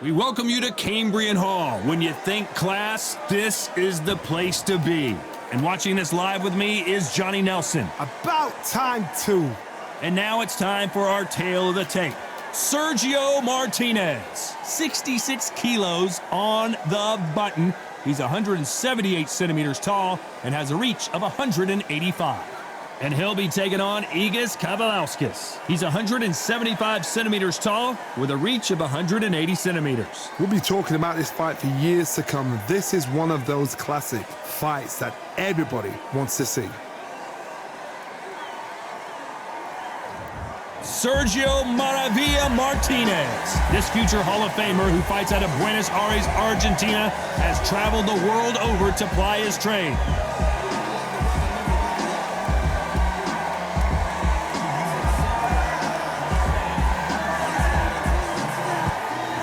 We welcome you to Cambrian Hall. When you think class, this is the place to be. And watching this live with me is Johnny Nelson. About time too. And now it's time for our tale of the tape. Sergio Martínez, 66 kilos on the button. He's 178 centimeters tall and has a reach of 185. And he'll be taking on Egidijus Kavaliauskas. He's 175 centimeters tall with a reach of 180 centimeters. We'll be talking about this fight for years to come. This is one of those classic fights that everybody wants to see. Sergio Maravilla Martínez. This future Hall of Famer who fights out of Buenos Aires, Argentina, has traveled the world over to ply his trade.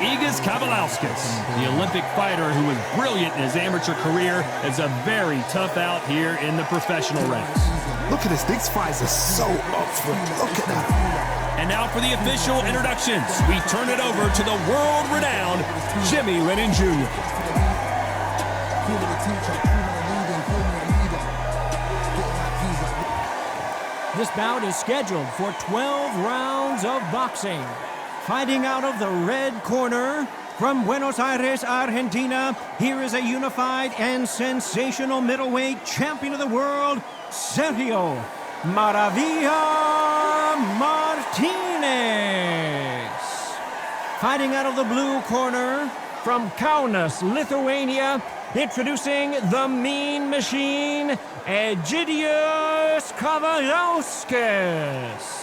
Egidijus Kavaliauskas, the Olympic fighter who was brilliant in his amateur career, is a very tough out here in the professional ranks. Look at this, these fights are so up for it. Look at that. And now for the official introductions. We turn it over to the world-renowned Jimmy Lennon Jr. This bout is scheduled for 12 rounds of boxing. Fighting out of the red corner, from Buenos Aires, Argentina, here is a unified and sensational middleweight champion of the world, Sergio Maravilla Martínez. Fighting out of the blue corner, from Kaunas, Lithuania, introducing the Mean Machine, Egidijus Kavaliauskas.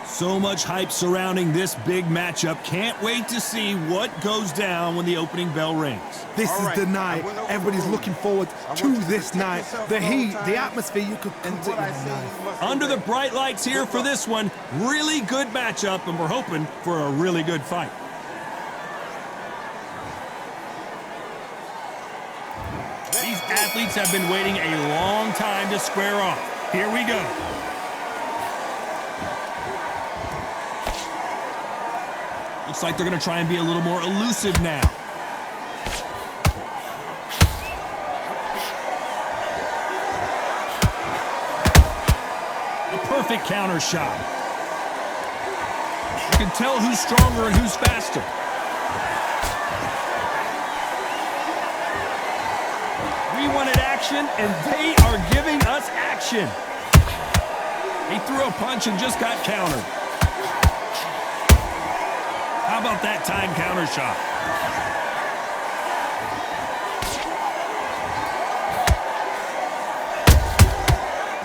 So much hype surrounding this big matchup. Can't wait to see what goes down when the opening bell rings. This is the night. Everybody's looking forward to this night. The heat, the atmosphere, you could cut it with a knife. Under the bright lights here for this one, really good matchup, and we're hoping for a really good fight. These athletes have been waiting a long time to square off. Here we go. Looks like they're going to try and be a little more elusive now. A perfect counter shot. You can tell who's stronger and who's faster. We wanted action, and they are giving us action. He threw a punch and just got countered. How about that time counter shot?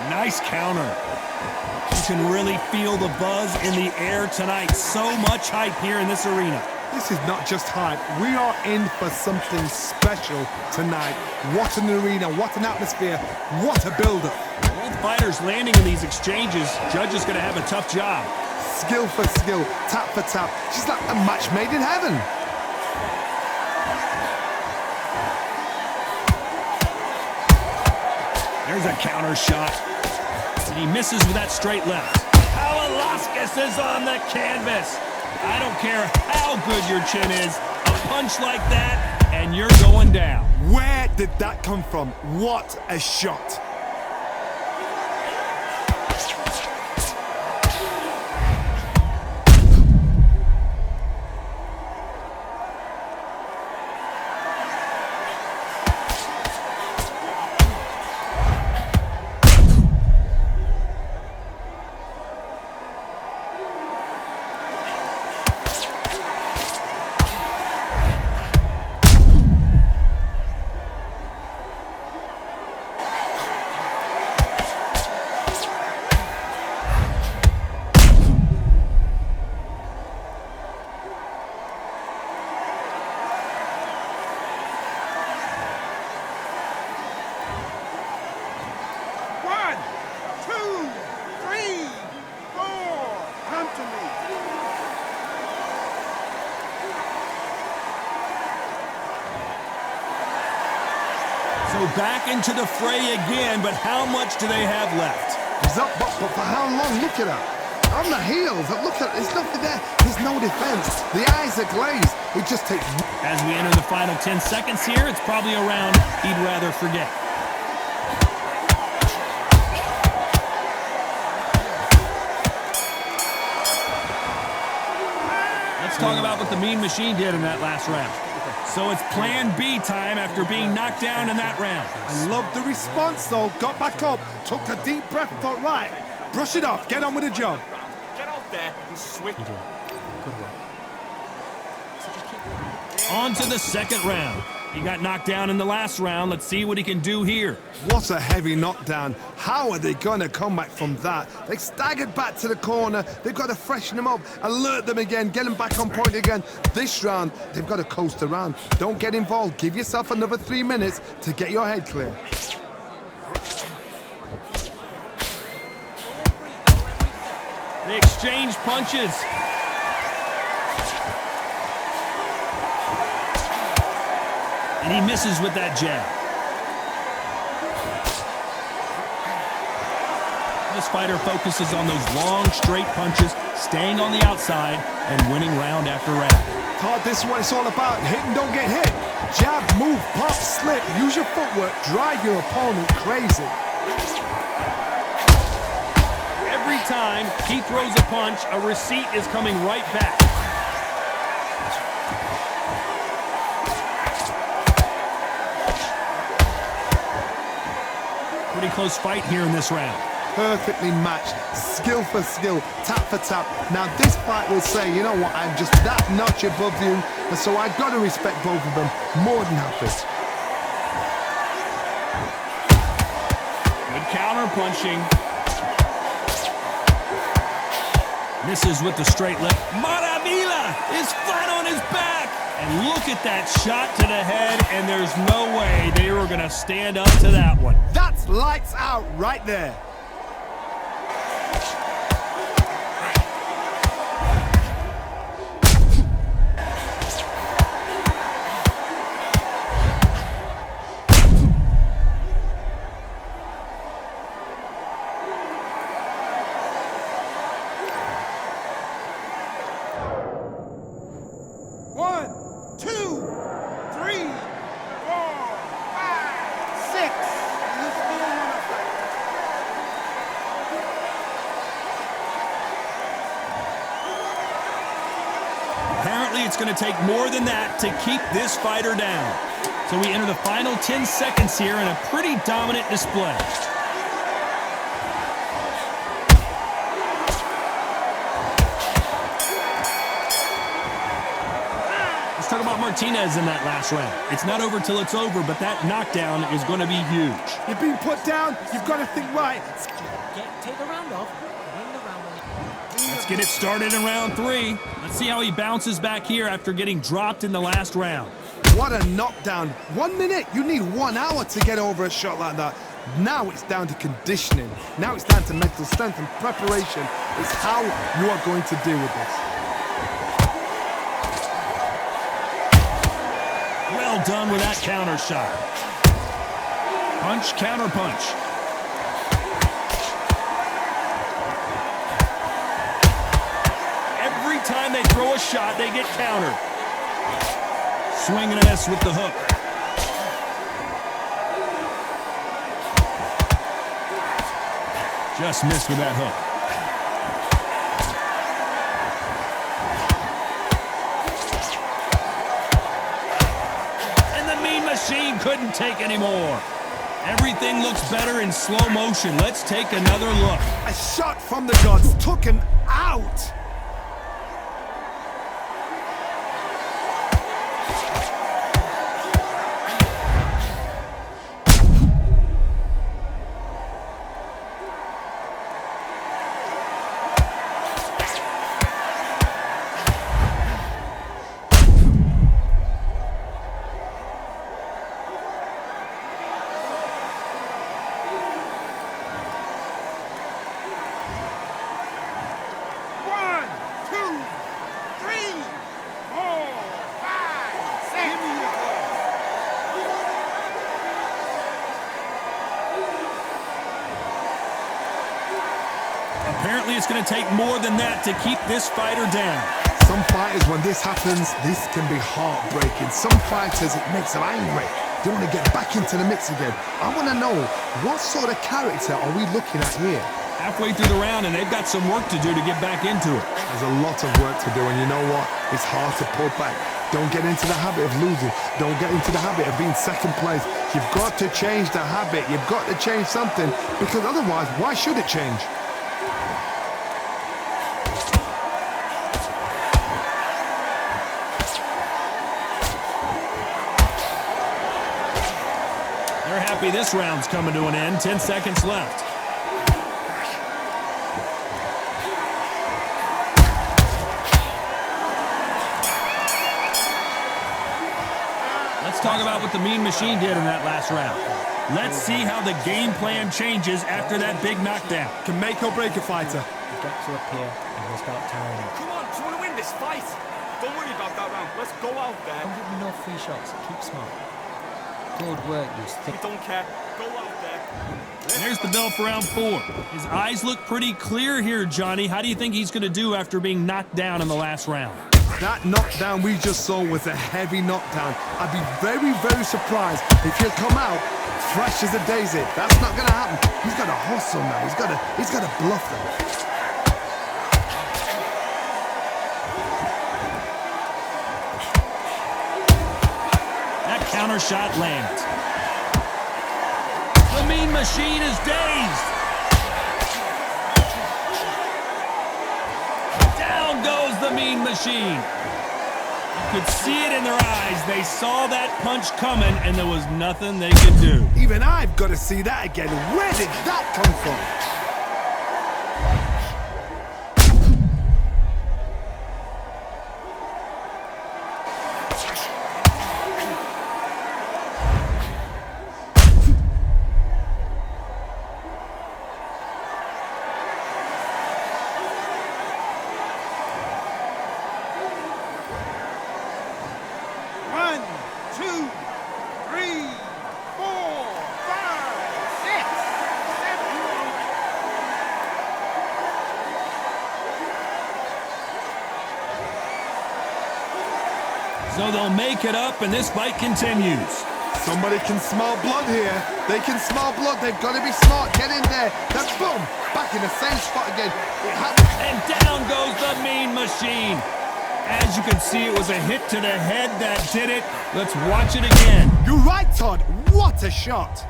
Nice counter. You can really feel the buzz in the air tonight. So much hype here in this arena. This is not just hype. We are in for something special tonight. What an arena, what an atmosphere, what a build-up. Both fighters landing in these exchanges. Judge is going to have a tough job. Skill for skill, tap for tap. Just like a match made in heaven. There's a counter shot. And he misses with that straight left. Kavaliauskas is on the canvas. I don't care how good your chin is. A punch like that, and you're going down. Where did that come from? What a shot. So back into the fray again, but how much do they have left? He's up, but for how long? Look at that. On the heels, look at, there's nothing there. There's no defense. The eyes are glazed. It just takes... As we enter the final 10 seconds here, it's probably a round he'd rather forget. Let's talk about what the Mean Machine did in that last round. So it's plan B time after being knocked down in that round. I love the response, though. Got back up, took a deep breath, thought, right, brush it off, get on with the job. Get out there and swing. Good work. On to the second round. He got knocked down in the last round. Let's see what he can do here. What a heavy knockdown. How are they going to come back from that? They staggered back to the corner. They've got to freshen them up, alert them again, get them back on point again. This round, they've got to coast around. Don't get involved. Give yourself another 3 minutes to get your head clear. They exchange punches. And he misses with that jab. This fighter focuses on those long, straight punches, staying on the outside and winning round after round. Todd, this is what it's all about. Hit and don't get hit. Jab, move, pop, slip. Use your footwork. Drive your opponent crazy. Every time he throws a punch, a receipt is coming right back. Pretty close fight here in this round. Perfectly matched, skill for skill, tap for tap. Now this fight will say, you know what, I'm just that notch above you, and so I've got to respect both of them more than happy. Good counter punching. Misses with the straight left. Maravilla is flat on his back. And look at that shot to the head, and there's no way they were going to stand up to that one. That's lights out right there. Apparently, it's going to take more than that to keep this fighter down. So we enter the final 10 seconds here in a pretty dominant display. Let's talk about Martínez in that last round. It's not over till it's over, but that knockdown is going to be huge. You've been put down, you've got to think right. Take the round off. Win the round. Let's get it started in round 3. Let's see how he bounces back here after getting dropped in the last round. What a knockdown. 1 minute, you need 1 hour to get over a shot like that. Now it's down to conditioning. Now it's down to mental strength and preparation. It's how you are going to deal with this. Well done with that counter shot. Punch, counter punch. Every time they throw a shot, they get countered. Swing and a miss with the hook. Just missed with that hook. And the Mean Machine couldn't take any more. Everything looks better in slow motion. Let's take another look. A shot from the gods took him out. Apparently, it's going to take more than that to keep this fighter down. Some fighters, when this happens, this can be heartbreaking. Some fighters, it makes them angry. They want to get back into the mix again. I want to know, what sort of character are we looking at here? Halfway through the round, and they've got some work to do to get back into it. There's a lot of work to do, and you know what? It's hard to pull back. Don't get into the habit of losing. Don't get into the habit of being second place. You've got to change the habit. You've got to change something, because otherwise, why should it change? They're happy this round's coming to an end. 10 seconds left. Let's talk about what the Mean Machine did in that last round. Let's see how the game plan changes after that big knockdown. Can make or break a fighter. He'll get to up here and he'll start tiring up. Come on, do you want to win this fight? Don't worry about that round. Let's go out there. Don't give me no free shots. Keep smart. Good work, you We thick. don't care. Go out there. And there's the bell for round 4. His eyes look pretty clear here, Johnny. How do you think he's going to do after being knocked down in the last round? That knockdown we just saw was a heavy knockdown. I'd be very, very surprised if he'll come out fresh as a daisy. That's not going to happen. He's got to hustle now. He's got to bluff them. That counter shot lands. The Mean Machine is dazed. Down goes the Mean Machine. You could see it in their eyes. They saw that punch coming, and there was nothing they could do. Even I've got to see that again. Where did that come from? So they'll make it up, and this fight continues. Somebody can smell blood here. They can smell blood. They've got to be smart. Get in there. Then boom, back in the same spot again. It happens. And down goes the Mean Machine. As you can see, it was a hit to the head that did it. Let's watch it again. You're right, Todd. What a shot.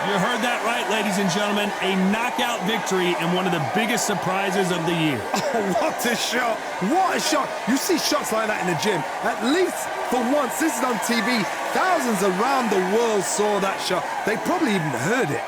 You heard that right, ladies and gentlemen. A knockout victory and one of the biggest surprises of the year. Oh, what a shot. What a shot. You see shots like that in the gym. At least for once, this is on TV. Thousands around the world saw that shot. They probably even heard it.